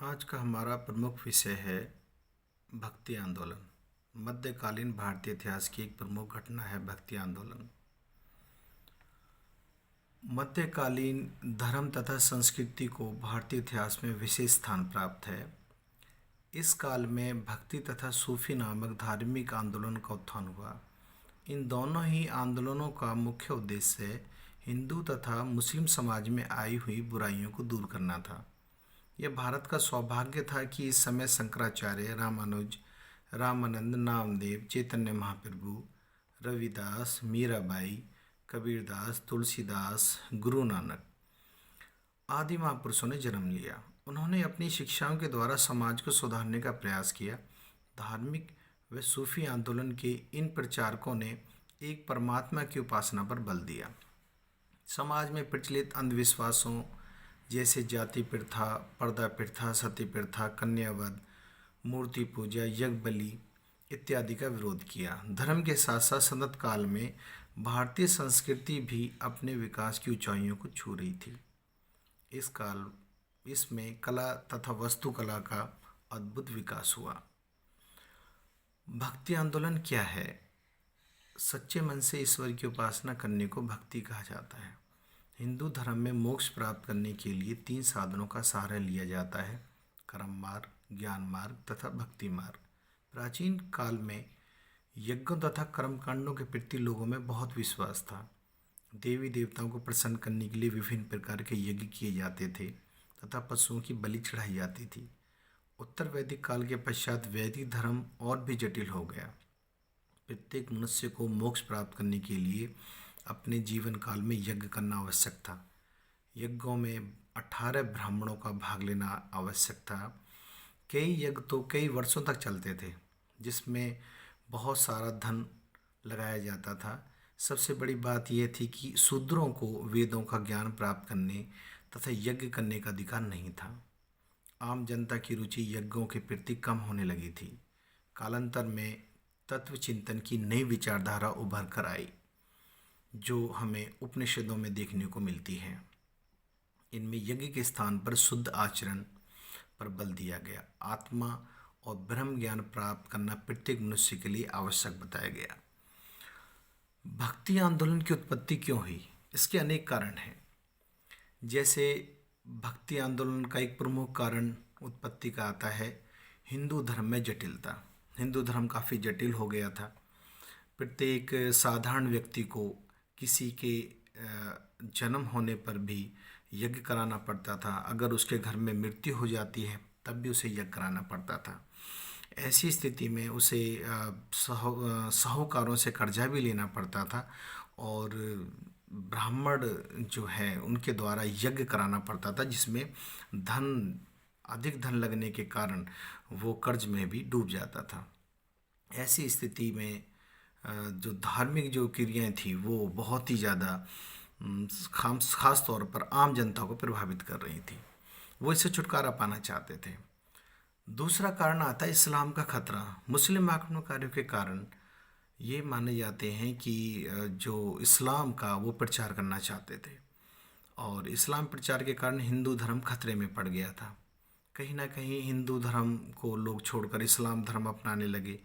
आज का हमारा प्रमुख विषय है भक्ति आंदोलन। मध्यकालीन भारतीय इतिहास की एक प्रमुख घटना है भक्ति आंदोलन। मध्यकालीन धर्म तथा संस्कृति को भारतीय इतिहास में विशेष स्थान प्राप्त है। इस काल में भक्ति तथा सूफी नामक धार्मिक आंदोलन का उत्थान हुआ। इन दोनों ही आंदोलनों का मुख्य उद्देश्य हिंदू तथा मुस्लिम समाज में आई हुई बुराइयों को दूर करना था। यह भारत का सौभाग्य था कि इस समय शंकराचार्य, रामानुज, रामानंद, नामदेव, चैतन्य महाप्रभु, रविदास, मीराबाई, कबीरदास, तुलसीदास, गुरु नानक आदि महापुरुषों ने जन्म लिया। उन्होंने अपनी शिक्षाओं के द्वारा समाज को सुधारने का प्रयास किया। धार्मिक व सूफी आंदोलन के इन प्रचारकों ने एक परमात्मा की उपासना पर बल दिया। समाज में प्रचलित अंधविश्वासों जैसे जाति प्रथा, पर्दा प्रथा, सती प्रथा, कन्यावध, मूर्ति पूजा, यज्ञ बलि इत्यादि का विरोध किया। धर्म के साथ साथ संत काल में भारतीय संस्कृति भी अपने विकास की ऊंचाइयों को छू रही थी। इसमें कला तथा वास्तुकला का अद्भुत विकास हुआ। भक्ति आंदोलन क्या है? सच्चे मन से ईश्वर की उपासना करने को भक्ति कहा जाता है। हिंदू धर्म में मोक्ष प्राप्त करने के लिए 3 साधनों का सहारा लिया जाता है: कर्म मार्ग, ज्ञान मार्ग तथा भक्ति मार्ग। प्राचीन काल में यज्ञों तथा कर्मकांडों के प्रति लोगों में बहुत विश्वास था। देवी देवताओं को प्रसन्न करने के लिए विभिन्न प्रकार के यज्ञ किए जाते थे तथा पशुओं की बलि चढ़ाई जाती थी। उत्तर वैदिक काल के पश्चात वैदिक धर्म और भी जटिल हो गया। प्रत्येक मनुष्य को मोक्ष प्राप्त करने के लिए अपने जीवन काल में यज्ञ करना आवश्यक था। यज्ञों में 18 ब्राह्मणों का भाग लेना आवश्यक था। कई यज्ञ तो कई वर्षों तक चलते थे, जिसमें बहुत सारा धन लगाया जाता था। सबसे बड़ी बात यह थी कि शूद्रों को वेदों का ज्ञान प्राप्त करने तथा यज्ञ करने का अधिकार नहीं था। आम जनता की रुचि यज्ञों के प्रति कम होने लगी थी। कालांतर में तत्व चिंतन की नई विचारधारा उभर कर आई, जो हमें उपनिषदों में देखने को मिलती है। इनमें यज्ञ के स्थान पर शुद्ध आचरण पर बल दिया गया। आत्मा और ब्रह्म ज्ञान प्राप्त करना प्रत्येक मनुष्य के लिए आवश्यक बताया गया। भक्ति आंदोलन की उत्पत्ति क्यों हुई? इसके अनेक कारण हैं। जैसे भक्ति आंदोलन का एक प्रमुख कारण उत्पत्ति का आता है हिंदू धर्म में जटिलता। हिंदू धर्म काफ़ी जटिल हो गया था। प्रत्येक साधारण व्यक्ति को किसी के जन्म होने पर भी यज्ञ कराना पड़ता था। अगर उसके घर में मृत्यु हो जाती है तब भी उसे यज्ञ कराना पड़ता था। ऐसी स्थिति में उसे साहूकारों से कर्जा भी लेना पड़ता था और ब्राह्मण जो है उनके द्वारा यज्ञ कराना पड़ता था, जिसमें अधिक धन लगने के कारण वो कर्ज में भी डूब जाता था। ऐसी स्थिति में जो धार्मिक जो क्रियाएं थी वो बहुत ही ज़्यादा खास तौर पर आम जनता को प्रभावित कर रही थी। वो इससे छुटकारा पाना चाहते थे। दूसरा कारण आता है इस्लाम का खतरा। मुस्लिम आक्रमणकारियों के कारण ये माने जाते हैं कि जो इस्लाम का वो प्रचार करना चाहते थे और इस्लाम प्रचार के कारण हिंदू धर्म खतरे में पड़ गया था। कहीं ना कहीं हिंदू धर्म को लोग छोड़कर इस्लाम धर्म अपनाने लगे।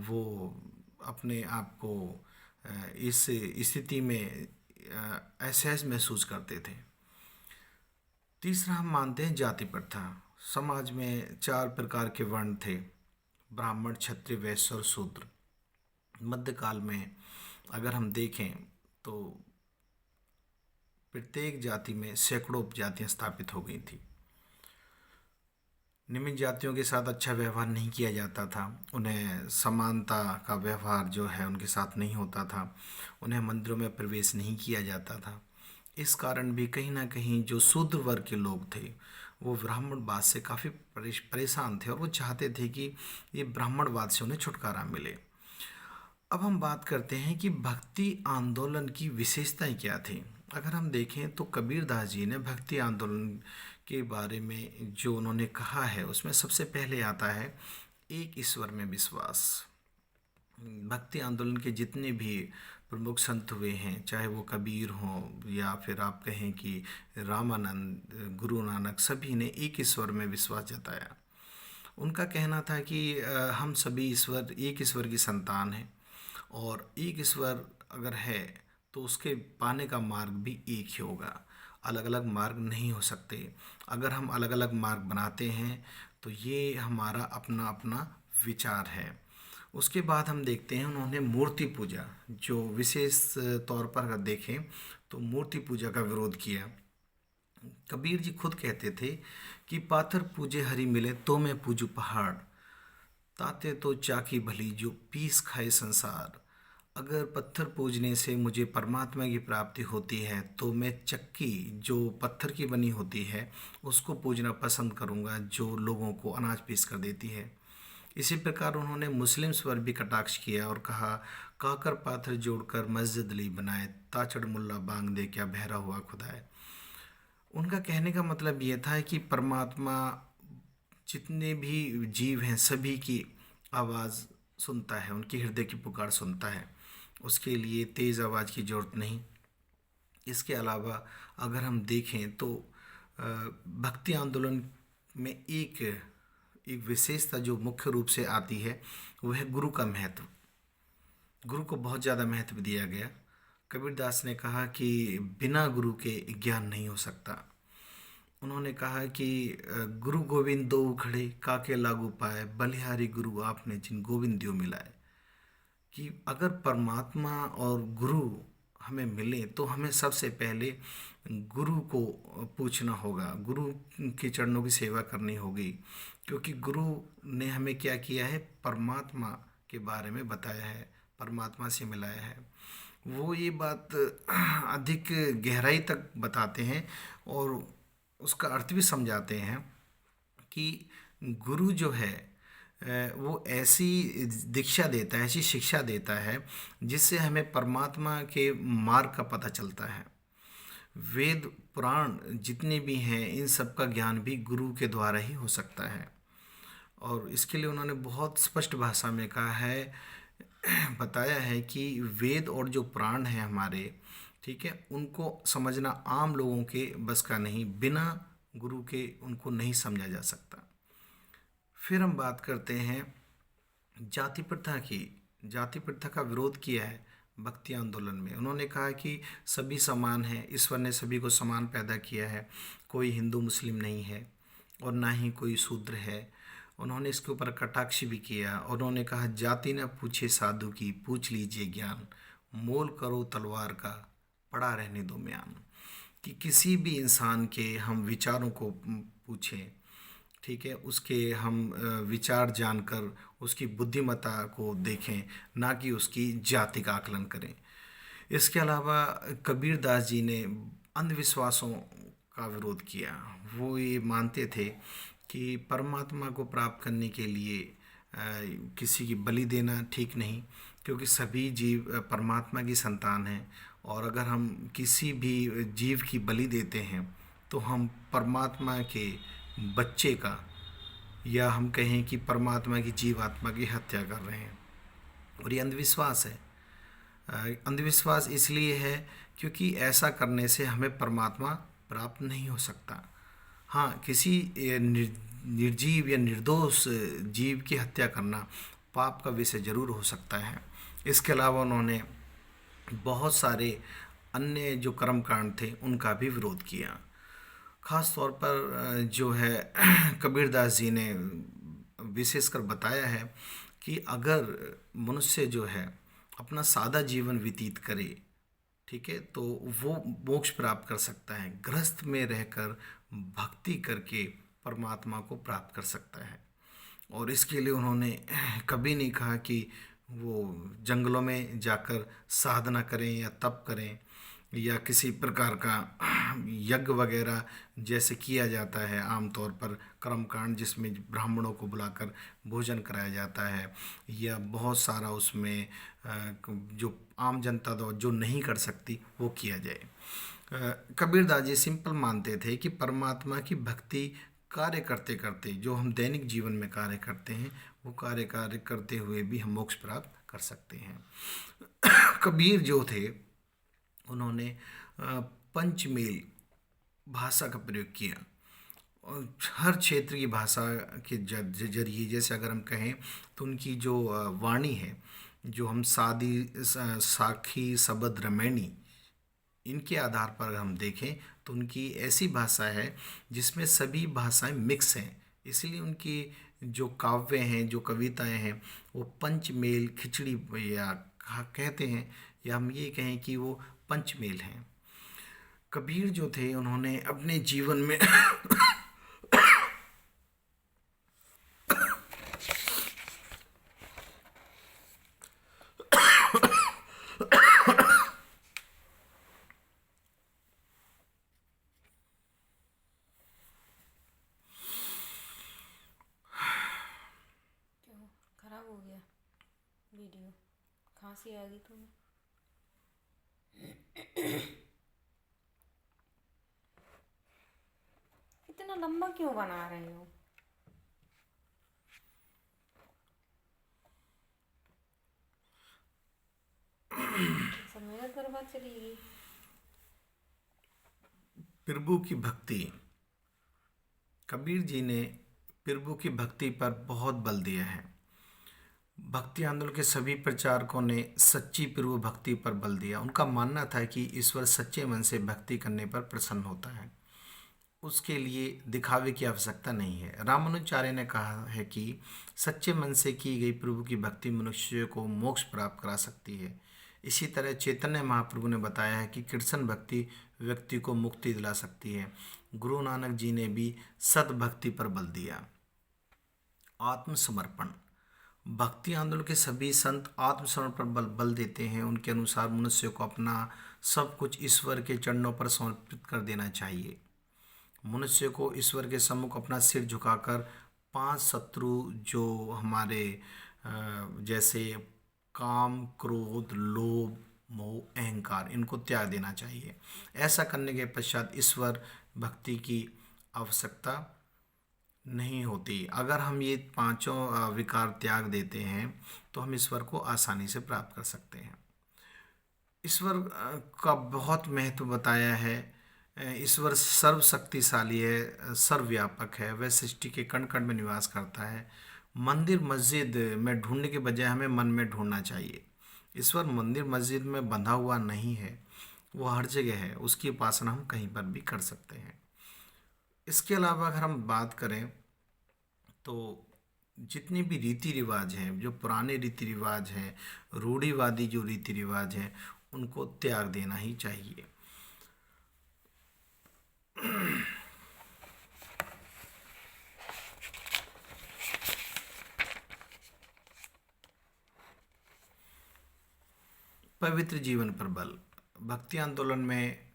वो अपने आप को इस स्थिति में असहज महसूस करते थे। तीसरा हम मानते हैं जाति प्रथा। समाज में 4 प्रकार के वर्ण थे: ब्राह्मण, क्षत्रिय, वैश्य और शूद्र। मध्यकाल में अगर हम देखें तो प्रत्येक जाति में सैकड़ों उपजातियां स्थापित हो गई थी। निम्न जातियों के साथ अच्छा व्यवहार नहीं किया जाता था। उन्हें समानता का व्यवहार जो है उनके साथ नहीं होता था। उन्हें मंदिरों में प्रवेश नहीं किया जाता था। इस कारण भी कहीं ना कहीं जो शूद्र वर्ग के लोग थे वो ब्राह्मणवाद से काफ़ी परेशान थे और वो चाहते थे कि ये ब्राह्मणवाद से उन्हें छुटकारा मिले। अब हम बात करते हैं कि भक्ति आंदोलन की विशेषताएं क्या थी। अगर हम देखें तो कबीरदास जी ने भक्ति आंदोलन के बारे में जो उन्होंने कहा है उसमें सबसे पहले आता है एक ईश्वर में विश्वास। भक्ति आंदोलन के जितने भी प्रमुख संत हुए हैं, चाहे वो कबीर हों या फिर आप कहें कि रामानंद, गुरु नानक, सभी ने एक ईश्वर में विश्वास जताया। उनका कहना था कि हम सभी ईश्वर, एक ईश्वर की संतान हैं और एक ईश्वर अगर है तो उसके पाने का मार्ग भी एक ही होगा, अलग अलग मार्ग नहीं हो सकते। अगर हम अलग अलग मार्ग बनाते हैं तो ये हमारा अपना अपना विचार है। उसके बाद हम देखते हैं उन्होंने मूर्ति पूजा, जो विशेष तौर पर अगर देखें तो मूर्ति पूजा का विरोध किया। कबीर जी खुद कहते थे कि पाथर पूजे हरि मिले तो मैं पूजू पहाड़, ताते तो चाकी भली जो पीस खाए संसार। अगर पत्थर पूजने से मुझे परमात्मा की प्राप्ति होती है तो मैं चक्की जो पत्थर की बनी होती है उसको पूजना पसंद करूँगा, जो लोगों को अनाज पीस कर देती है। इसी प्रकार उन्होंने मुस्लिम स्वर भी कटाक्ष किया और कहा, काकर पाथर जोड़कर मस्जिद ली बनाए, ताचड़ मुल्ला बांग दे क्या बहरा हुआ खुदा है। उनका कहने का मतलब ये था कि परमात्मा जितने भी जीव हैं सभी की आवाज़ सुनता है, उनकी हृदय की पुकार सुनता है, उसके लिए तेज़ आवाज़ की ज़रूरत नहीं। इसके अलावा अगर हम देखें तो भक्ति आंदोलन में एक विशेषता जो मुख्य रूप से आती है वह है गुरु का महत्व। गुरु को बहुत ज़्यादा महत्व दिया गया। कबीरदास ने कहा कि बिना गुरु के ज्ञान नहीं हो सकता। उन्होंने कहा कि गुरु गोविंद दो खड़े काके लागू पाए, बलिहारी गुरु आपने जिन गोविंद दियो मिलाए। कि अगर परमात्मा और गुरु हमें मिले तो हमें सबसे पहले गुरु को पूछना होगा, गुरु के चरणों की सेवा करनी होगी, क्योंकि गुरु ने हमें क्या किया है, परमात्मा के बारे में बताया है, परमात्मा से मिलाया है। वो ये बात अधिक गहराई तक बताते हैं और उसका अर्थ भी समझाते हैं कि गुरु जो है वो ऐसी दीक्षा देता है, ऐसी शिक्षा देता है जिससे हमें परमात्मा के मार्ग का पता चलता है। वेद पुराण जितने भी हैं इन सब का ज्ञान भी गुरु के द्वारा ही हो सकता है। और इसके लिए उन्होंने बहुत स्पष्ट भाषा में कहा है, बताया है कि वेद और जो पुराण हैं हमारे, ठीक है, उनको समझना आम लोगों के बस का नहीं, बिना गुरु के उनको नहीं समझा जा सकता। फिर हम बात करते हैं जाति प्रथा की। जाति प्रथा का विरोध किया है भक्ति आंदोलन में। उन्होंने कहा कि सभी समान हैं, ईश्वर ने सभी को समान पैदा किया है, कोई हिंदू मुस्लिम नहीं है और ना ही कोई शूद्र है। उन्होंने इसके ऊपर कटाक्ष भी किया। उन्होंने कहा, जाति न पूछे साधु की, पूछ लीजिए ज्ञान, मोल करो तलवार का, पड़ा रहने दो म्यान। कि किसी भी इंसान के हम विचारों को पूछें, ठीक है, उसके हम विचार जानकर उसकी बुद्धिमत्ता को देखें, ना कि उसकी जाति का आकलन करें। इसके अलावा कबीरदास जी ने अंधविश्वासों का विरोध किया। वो ये मानते थे कि परमात्मा को प्राप्त करने के लिए किसी की बलि देना ठीक नहीं, क्योंकि सभी जीव परमात्मा की संतान हैं और अगर हम किसी भी जीव की बलि देते हैं तो हम परमात्मा के बच्चे का, या हम कहें कि परमात्मा की जीवात्मा की हत्या कर रहे हैं। और ये अंधविश्वास है। अंधविश्वास इसलिए है क्योंकि ऐसा करने से हमें परमात्मा प्राप्त नहीं हो सकता। हाँ, किसी निर्जीव या निर्दोष जीव की हत्या करना पाप का विषय जरूर हो सकता है। इसके अलावा उन्होंने बहुत सारे अन्य जो कर्मकांड थे उनका भी विरोध किया। ख़ास तौर पर जो है कबीरदास जी ने विशेषकर बताया है कि अगर मनुष्य जो है अपना सादा जीवन व्यतीत करे, ठीक है, तो वो मोक्ष प्राप्त कर सकता है। गृहस्थ में रहकर भक्ति करके परमात्मा को प्राप्त कर सकता है। और इसके लिए उन्होंने कभी नहीं कहा कि वो जंगलों में जाकर साधना करें या तप करें या किसी प्रकार का यज्ञ वगैरह जैसे किया जाता है आमतौर पर कर्मकांड, जिसमें ब्राह्मणों को बुलाकर भोजन कराया जाता है, या बहुत सारा उसमें जो आम जनता जो नहीं कर सकती वो किया जाए। कबीरदास जी सिंपल मानते थे कि परमात्मा की भक्ति कार्य करते करते जो हम दैनिक जीवन में कार्य करते हैं वो कार्य करते हुए भी हम मोक्ष प्राप्त कर सकते हैं। कबीर जो थे उन्होंने पंचमेल भाषा का प्रयोग किया और हर क्षेत्र की भाषा के जरिए, जैसे अगर हम कहें तो उनकी जो वाणी है, जो हम साखी शबद रमैनी, इनके आधार पर अगर हम देखें तो उनकी ऐसी भाषा है जिसमें सभी भाषाएं मिक्स हैं। इसलिए उनकी जो काव्य हैं, जो कविताएं हैं, वो पंचमेल खिचड़ी या कहते हैं, या हम ये कहें कि वो पंचमेल हैं। कबीर जो थे उन्होंने अपने जीवन में क्यों खराब हो गया वीडियो? खांसी आ गई तुम्हें? इतना लंबा क्यों बना रहे हो? सब मेहनत बर्बाद चली गई। प्रभु की भक्ति। कबीर जी ने प्रभु की भक्ति पर बहुत बल दिया है। भक्ति आंदोलन के सभी प्रचारकों ने सच्ची प्रभु भक्ति पर बल दिया। उनका मानना था कि ईश्वर सच्चे मन से भक्ति करने पर प्रसन्न होता है, उसके लिए दिखावे की आवश्यकता नहीं है। रामानुजाचार्य ने कहा है कि सच्चे मन से की गई प्रभु की भक्ति मनुष्य को मोक्ष प्राप्त करा सकती है। इसी तरह चैतन्य महाप्रभु ने बताया है कि कृष्ण भक्ति व्यक्ति को मुक्ति दिला सकती है। गुरु नानक जी ने भी सद्भक्ति पर बल दिया। आत्मसमर्पण। भक्ति आंदोलन के सभी संत आत्मसमर्पण पर बल देते हैं। उनके अनुसार मनुष्य को अपना सब कुछ ईश्वर के चरणों पर समर्पित कर देना चाहिए। मनुष्य को ईश्वर के सम्मुख अपना सिर झुकाकर 5 शत्रु जो हमारे जैसे काम, क्रोध, लोभ, मोह, अहंकार, इनको त्याग देना चाहिए। ऐसा करने के पश्चात ईश्वर भक्ति की आवश्यकता नहीं होती। अगर हम ये पांचों विकार त्याग देते हैं तो हम ईश्वर को आसानी से प्राप्त कर सकते हैं। ईश्वर का बहुत महत्व बताया है। ईश्वर सर्वशक्तिशाली है, सर्वव्यापक है, वह सृष्टि के कण कण में निवास करता है। मंदिर मस्जिद में ढूंढने के बजाय हमें मन में ढूंढना चाहिए। ईश्वर मंदिर मस्जिद में बंधा हुआ नहीं है, वो हर जगह है। उसकी उपासना हम कहीं पर भी कर सकते हैं। इसके अलावा अगर हम बात करें तो जितने भी रीति रिवाज हैं, जो पुराने रीति रिवाज हैं, रूढ़िवादी जो रीति रिवाज हैं, उनको त्याग देना ही चाहिए। पवित्र जीवन पर बल। भक्ति आंदोलन में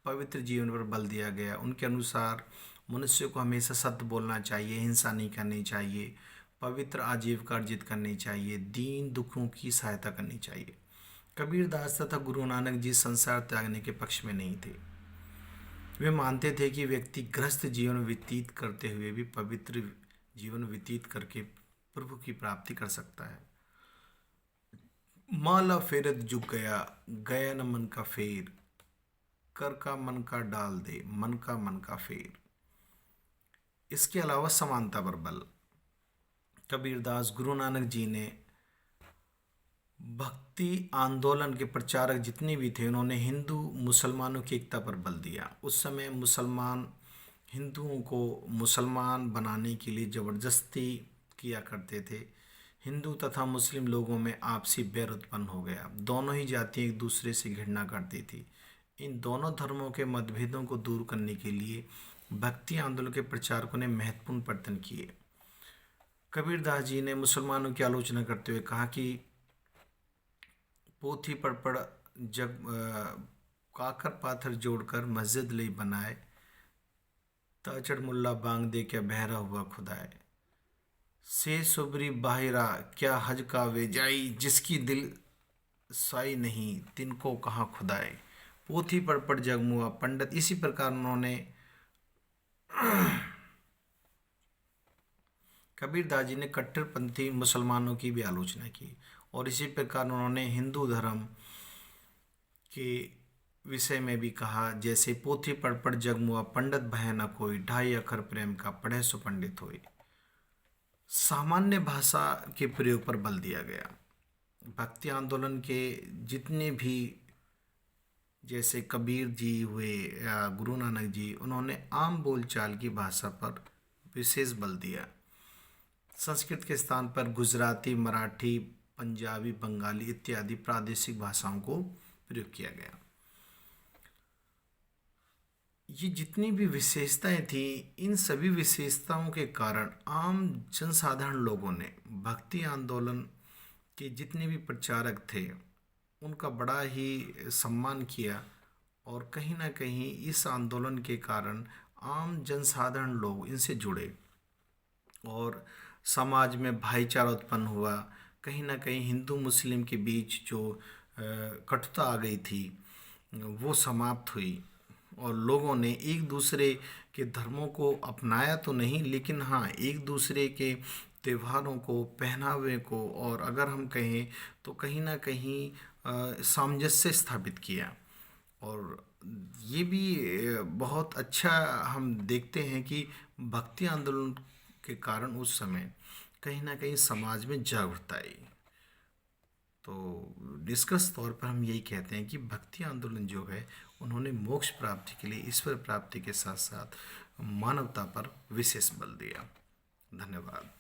पवित्र जीवन पर बल दिया गया। उनके अनुसार मनुष्य को हमेशा सत्य बोलना चाहिए, हिंसा नहीं करनी चाहिए, पवित्र आजीविका अर्जित करनी चाहिए, दीन दुखों की सहायता करनी चाहिए। कबीरदास तथा गुरु नानक जी संसार त्यागने के पक्ष में नहीं थे। वे मानते थे कि व्यक्ति गृहस्थ जीवन व्यतीत करते हुए भी पवित्र जीवन व्यतीत करके प्रभु की प्राप्ति कर सकता है। माला फेरत जुग गया, गया न मन का फेर, कर का मन का डाल दे, मन का मन का फेर। इसके अलावा समानता पर बल। कबीरदास, गुरु नानक जी ने भक्ति आंदोलन के प्रचारक जितने भी थे, उन्होंने हिंदू मुसलमानों की एकता पर बल दिया। उस समय मुसलमान हिंदुओं को मुसलमान बनाने के लिए ज़बरदस्ती किया करते थे। हिंदू तथा मुस्लिम लोगों में आपसी बैर उत्पन्न हो गया। दोनों ही जातियाँ एक दूसरे से घृणा करती थी। इन दोनों धर्मों के मतभेदों को दूर करने के लिए भक्ति आंदोलन के प्रचारकों ने महत्वपूर्ण प्रयत्न किए। कबीरदास जी ने मुसलमानों की आलोचना करते हुए कहा कि पोथी पढ़ जग काकर पाथर जोड़कर मस्जिद ले बनाए, ताचड़ मुल्ला बांग दे क्या बहरा हुआ खुदाए, से सुबरी बाहिरा क्या हज का वे जाई, जिसकी दिल साई नहीं तिनको कहाँ खुदाए। पोथी पढ़ जगमुआ पंडित। इसी प्रकार उन्होंने कबीरदास जी ने कट्टरपंथी मुसलमानों की भी आलोचना की। और इसी प्रकार उन्होंने हिंदू धर्म के विषय में भी कहा, जैसे पोथी पढ़ पढ़ जगमुआ पंडित भय न कोई, 2.5 अक्षर प्रेम का पढ़े सो पंडित होई। सामान्य भाषा के प्रयोग पर बल दिया गया। भक्ति आंदोलन के जितने भी, जैसे कबीर जी हुए या गुरु नानक जी, उन्होंने आम बोलचाल की भाषा पर विशेष बल दिया। संस्कृत के स्थान पर गुजराती, मराठी, पंजाबी, बंगाली इत्यादि प्रादेशिक भाषाओं को प्रयोग किया गया। ये जितनी भी विशेषताएं थी, इन सभी विशेषताओं के कारण आम जनसाधारण लोगों ने भक्ति आंदोलन के जितने भी प्रचारक थे उनका बड़ा ही सम्मान किया, और कहीं ना कहीं इस आंदोलन के कारण आम जनसाधारण लोग इनसे जुड़े और समाज में भाईचारा उत्पन्न हुआ। कहीं ना कहीं हिंदू मुस्लिम के बीच जो कटुता आ गई थी वो समाप्त हुई, और लोगों ने एक दूसरे के धर्मों को अपनाया तो नहीं, लेकिन हाँ एक दूसरे के त्योहारों को, पहनावे को, और अगर हम कहें तो कहीं ना कहीं सामंजस्य स्थापित किया। और ये भी बहुत अच्छा हम देखते हैं कि भक्ति आंदोलन के कारण उस समय कहीं ना कहीं समाज में जागरूकता आई। तो निष्कर्ष तौर पर हम यही कहते हैं कि भक्ति आंदोलन जो है, उन्होंने मोक्ष प्राप्ति के लिए, ईश्वर प्राप्ति के साथ साथ मानवता पर विशेष बल दिया। धन्यवाद।